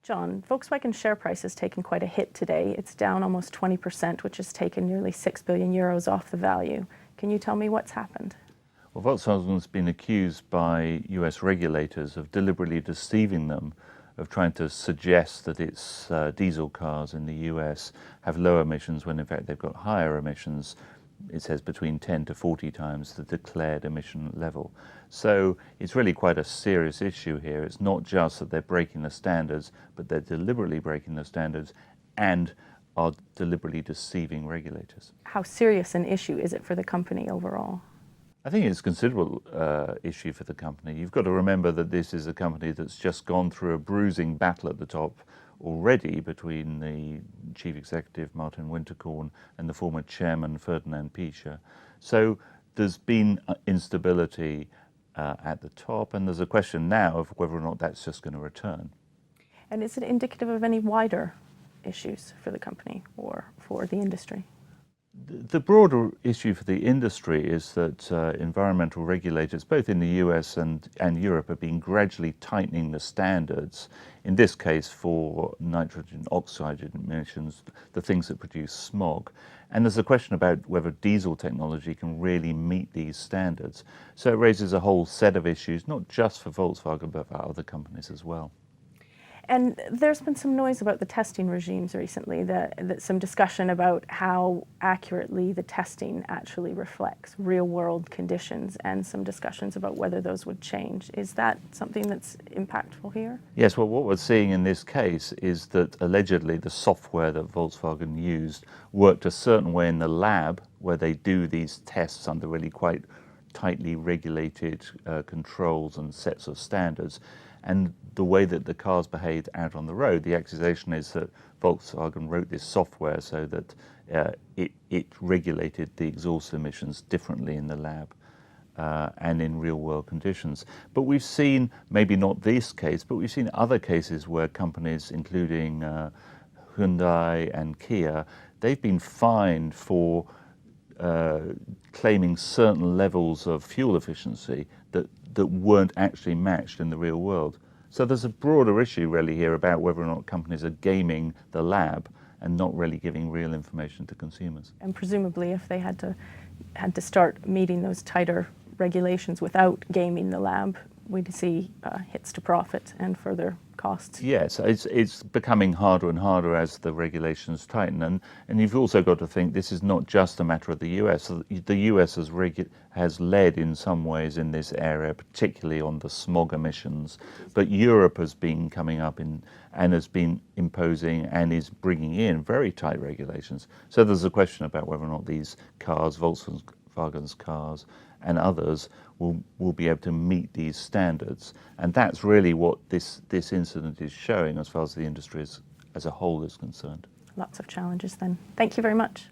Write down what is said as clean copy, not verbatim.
John, Volkswagen's share price has taken quite a hit today. It's down almost 20%, which has taken nearly 6 billion euros off the value. Can you tell me what's happened? Well, Volkswagen's been accused by US regulators of deliberately deceiving them, of trying to suggest that its diesel cars in the US have lower emissions when in fact they've got higher emissions. It says between 10 to 40 times the declared emission level. So it's really quite a serious issue here. It's not just that they're breaking the standards, but they're deliberately breaking the standards and are deliberately deceiving regulators. How serious an issue is it for the company overall? I think it's a considerable issue for the company. You've got to remember that this is a company that's just gone through a bruising battle at the top already between the chief executive, Martin Winterkorn, and the former chairman, Ferdinand Piëch. So there's been instability at the top, and there's a question now of whether or not that's just going to return. And is it indicative of any wider issues for the company or for the industry? The broader issue for the industry is that environmental regulators, both in the US and Europe, have been gradually tightening the standards, in this case for nitrogen oxide emissions, the things that produce smog. And there's a question about whether diesel technology can really meet these standards. So it raises a whole set of issues, not just for Volkswagen, but for other companies as well. And there's been some noise about the testing regimes recently, that some discussion about how accurately the testing actually reflects real-world conditions, and some discussions about whether those would change. Is that something that's impactful here? Yes, well, what we're seeing in this case is that allegedly the software that Volkswagen used worked a certain way in the lab, where they do these tests under really quite tightly regulated controls and sets of standards. And the way that the cars behaved out on the road, the accusation is that Volkswagen wrote this software so that it regulated the exhaust emissions differently in the lab and in real world conditions. But we've seen, maybe not this case, but we've seen other cases where companies, including Hyundai and Kia, they've been fined for claiming certain levels of fuel efficiency that weren't actually matched in the real world. So there's a broader issue really here about whether or not companies are gaming the lab and not really giving real information to consumers. And presumably if they had to start meeting those tighter regulations without gaming the lab, we'd see hits to profit and further costs. Yes, it's becoming harder and harder as the regulations tighten, and you've also got to think this is not just a matter of the US. The US has led in some ways in this area, particularly on the smog emissions, but Europe has been coming up and has been imposing and is bringing in very tight regulations. So there's a question about whether or not these cars, Volkswagen's cars and others, will be able to meet these standards. And that's really what this incident is showing as far as the industry as a whole is concerned. Lots of challenges then. Thank you very much.